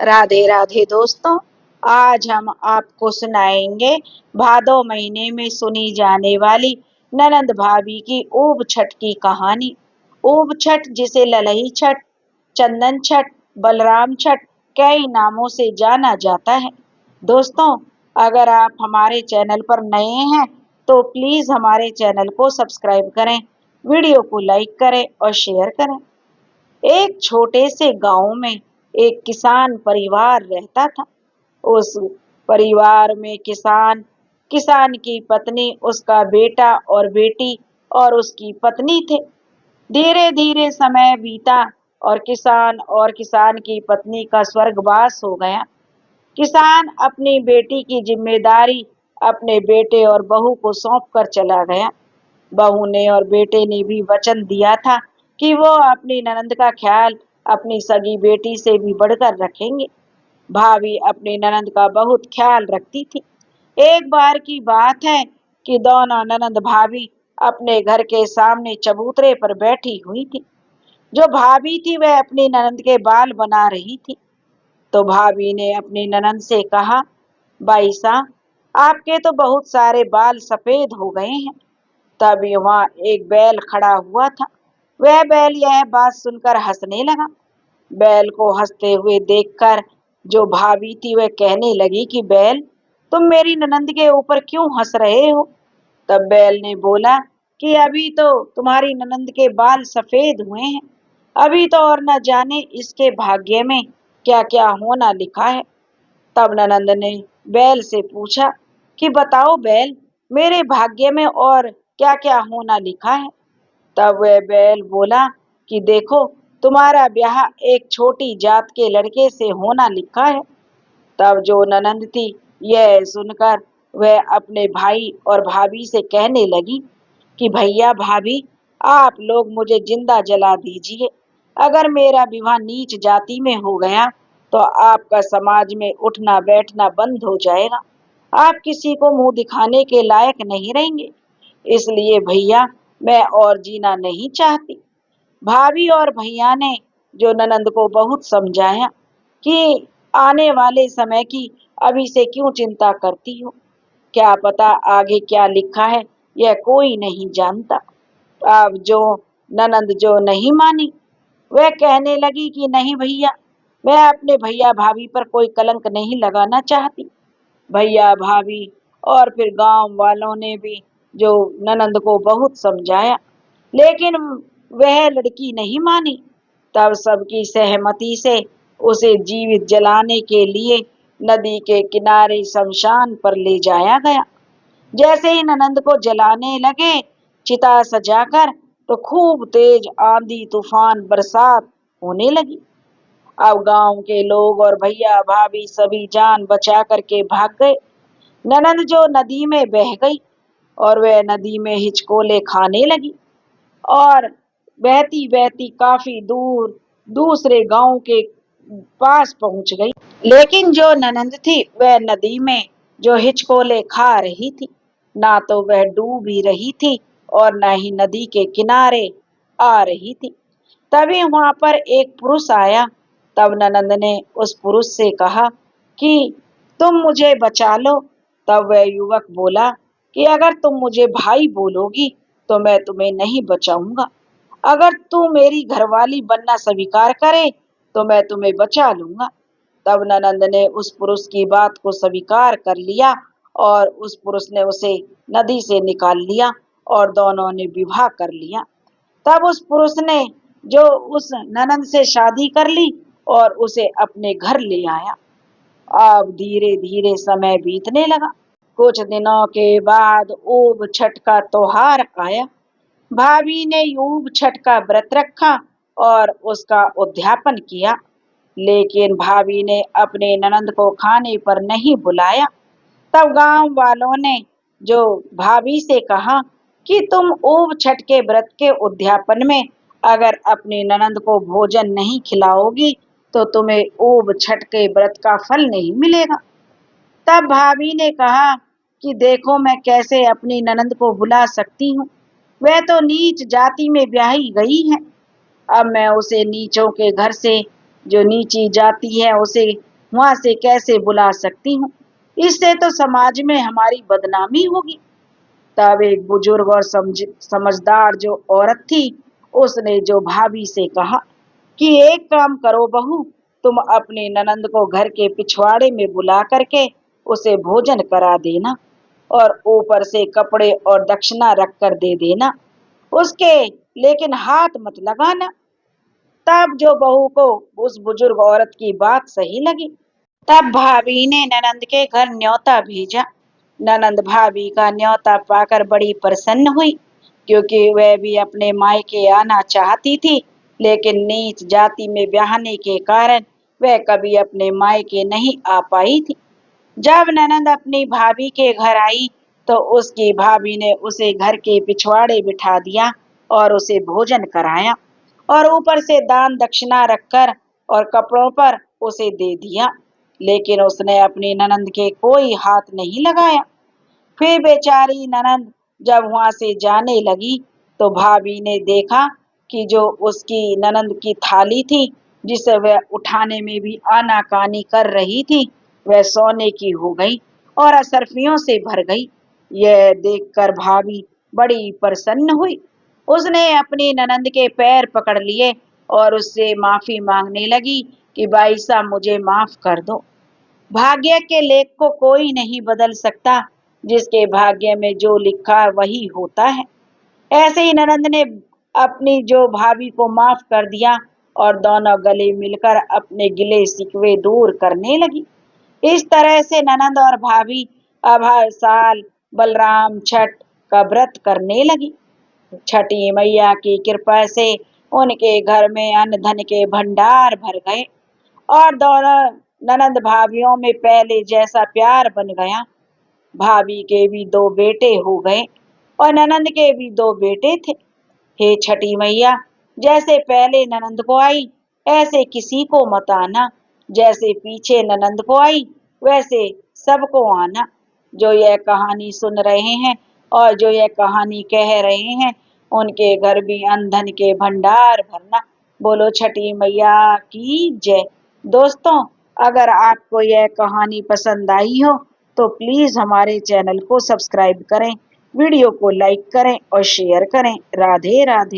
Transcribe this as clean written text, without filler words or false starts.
राधे राधे दोस्तों। आज हम आपको सुनाएंगे भादो महीने में सुनी जाने वाली ननंद भाभी की ऊब छठ की कहानी। ऊब छठ जिसे ललही छठ, चंदन छठ, बलराम छठ कई नामों से जाना जाता है। दोस्तों, अगर आप हमारे चैनल पर नए हैं तो प्लीज हमारे चैनल को सब्सक्राइब करें, वीडियो को लाइक करें और शेयर करें। एक छोटे से गांव में एक किसान परिवार रहता था। उस परिवार में किसान, किसान की पत्नी, उसका बेटा और बेटी और उसकी पत्नी थे। धीरे धीरे समय बीता और किसान की पत्नी का स्वर्गवास हो गया। किसान अपनी बेटी की जिम्मेदारी अपने बेटे और बहू को सौंप कर चला गया। बहू ने और बेटे ने भी वचन दिया था कि वो अपनी ननंद का ख्याल अपनी सगी बेटी से भी बढ़कर रखेंगे। भाभी अपनी ननंद का बहुत ख्याल रखती थी। एक बार की बात है कि दोनों ननंद भाभी अपने घर के सामने चबूतरे पर बैठी हुई थी। जो भाभी थी वह अपनी ननंद के बाल बना रही थी। तो भाभी ने अपनी ननंद से कहा, भाई साहब, आपके तो बहुत सारे बाल सफेद हो गए हैं। तभी वहां एक बैल खड़ा हुआ था। वह बैल यह बात सुनकर हंसने लगा। बैल को हंसते हुए देखकर जो भाभी थी वह कहने लगी कि बैल, तुम मेरी ननंद के ऊपर क्यों हंस रहे हो? तब बैल ने बोला कि अभी तो तुम्हारी ननंद के बाल सफेद हुए हैं, अभी तो और न जाने इसके भाग्य में क्या क्या होना लिखा है। तब ननंद ने बैल से पूछा कि बताओ बैल, मेरे भाग्य में और क्या क्या होना लिखा है? तब वह बैल बोला कि देखो, तुम्हारा ब्याह एक छोटी जात के लड़के से होना लिखा है। तब जो ननंद थी यह सुनकर वह अपने भाई और भाभी से कहने लगी कि भैया भाभी, आप लोग मुझे जिंदा जला दीजिए। अगर मेरा विवाह नीच जाति में हो गया तो आपका समाज में उठना बैठना बंद हो जाएगा। आप किसी को मुंह दिखाने के लायक नहीं रहेंगे। इसलिए भैया, मैं और जीना नहीं चाहती। भाभी और भैया ने जो ननंद को बहुत समझाया कि आने वाले समय की अभी से क्यों चिंता करती हो, क्या पता आगे क्या लिखा है, यह कोई नहीं जानता। अब जो ननंद जो नहीं मानी, वह कहने लगी कि नहीं भैया, मैं अपने भैया भाभी पर कोई कलंक नहीं लगाना चाहती। भैया भाभी और फिर गांव वालों ने भी जो ननंद को बहुत समझाया, लेकिन वह लड़की नहीं मानी। तब सबकी सहमति से उसे जीवित जलाने के लिए नदी के किनारे शमशान पर ले जाया गया। जैसे ही ननंद को जलाने लगे चिता सजाकर, तो खूब तेज आंधी तूफान बरसात होने लगी। अब गांव के लोग और भैया भाभी सभी जान बचा करके भाग गए। ननंद जो नदी में बह गई और वह नदी में हिचकोले खाने लगी और बहती बहती काफी दूर दूसरे गांव के पास पहुंच गई। लेकिन जो ननंद थी वह नदी में जो हिचकोले खा रही थी, ना तो वह डूब ही रही थी और ना ही नदी के किनारे आ रही थी। तभी वहां पर एक पुरुष आया। तब ननंद ने उस पुरुष से कहा कि तुम मुझे बचा लो। तब वह युवक बोला कि अगर तुम मुझे भाई बोलोगी तो मैं तुम्हें नहीं बचाऊंगा। अगर तू मेरी घरवाली बनना स्वीकार करे तो मैं तुम्हें बचा लूंगा। तब ननंद ने उस पुरुष की बात को स्वीकार कर लिया और उस पुरुष ने उसे नदी से निकाल लिया और दोनों ने विवाह कर लिया। तब उस पुरुष ने जो उस ननंद से शादी कर ली और उसे अपने घर ले आया। अब धीरे धीरे समय बीतने लगा। कुछ दिनों के बाद ऊब छठ का त्योहार आया। भाभी ने ऊब छठ का व्रत रखा और उसका उद्यापन किया, लेकिन भाभी ने अपने ननंद को खाने पर नहीं बुलाया। तब गांव वालों ने जो भाभी से कहा कि तुम ऊब छठ के व्रत के उद्यापन में अगर अपनी ननंद को भोजन नहीं खिलाओगी तो तुम्हें ऊब छठ के व्रत का फल नहीं मिलेगा। तब भाभी ने कहा कि देखो, मैं कैसे अपनी ननंद को बुला सकती हूँ, वह तो नीच जाति में ब्याही गई है। अब मैं उसे नीचों के घर से, जो नीची जाति है, उसे वहां से कैसे बुला सकती हूँ? इससे तो समाज में हमारी बदनामी होगी। तब एक बुजुर्ग और समझदार जो औरत थी, उसने जो भाभी से कहा कि एक काम करो बहू, तुम अपनी ननंद को घर के पिछवाड़े में बुला करके उसे भोजन करा देना और ऊपर से कपड़े और दक्षिणा रख कर दे देना उसके, लेकिन हाथ मत लगाना। तब जो बहू को उस बुजुर्ग औरत की बात सही लगी, तब भाभी ने ननंद के घर न्योता भेजा। ननंद भाभी का न्योता पाकर बड़ी प्रसन्न हुई, क्योंकि वह भी अपने मायके आना चाहती थी, लेकिन नीच जाति में ब्याहने के कारण वह कभी अपने मायके नहीं आ पाई थी। जब ननंद अपनी भाभी के घर आई, तो उसकी भाभी ने उसे घर के पिछवाड़े बिठा दिया और उसे भोजन कराया और ऊपर से दान दक्षिणा रखकर और कपड़ों पर उसे दे दिया, लेकिन उसने अपनी ननंद के कोई हाथ नहीं लगाया। फिर बेचारी ननंद जब वहां से जाने लगी, तो भाभी ने देखा कि जो उसकी ननंद की थाली थी, जिसे वह उठाने में भी आनाकानी कर रही थी, वह सोने की हो गई और असरफियों से भर गई। यह देखकर भाभी बड़ी प्रसन्न हुई। उसने अपनी ननंद के पैर पकड़ लिए और उससे माफी मांगने लगी कि भाई साहब, मुझे माफ कर दो। भाग्य के लेख को कोई नहीं बदल सकता, जिसके भाग्य में जो लिखा वही होता है। ऐसे ही ननंद ने अपनी जो भाभी को माफ कर दिया और दोनों गले मिलकर अपने गिले शिकवे दूर करने लगी। इस तरह से ननंद और भाभी अब हर साल बलराम छठ का व्रत करने लगी। छठी मैया की कृपा से उनके घर में अन्न धन के भंडार भर गए और दोनों ननंद भाभीियों में पहले जैसा प्यार बन गया। भाभी के भी दो बेटे हो गए और ननंद के भी दो बेटे थे। हे छठी मैया, जैसे पहले ननंद को आई, ऐसे किसी को मत आना। जैसे पीछे ननंद को आई, वैसे सबको आना। जो यह कहानी सुन रहे हैं और जो यह कहानी कह रहे हैं, उनके घर भी अन्न धन के भंडार भरना। बोलो छठी मैया की जय। दोस्तों, अगर आपको यह कहानी पसंद आई हो, तो प्लीज हमारे चैनल को सब्सक्राइब करें, वीडियो को लाइक करें और शेयर करें। राधे राधे।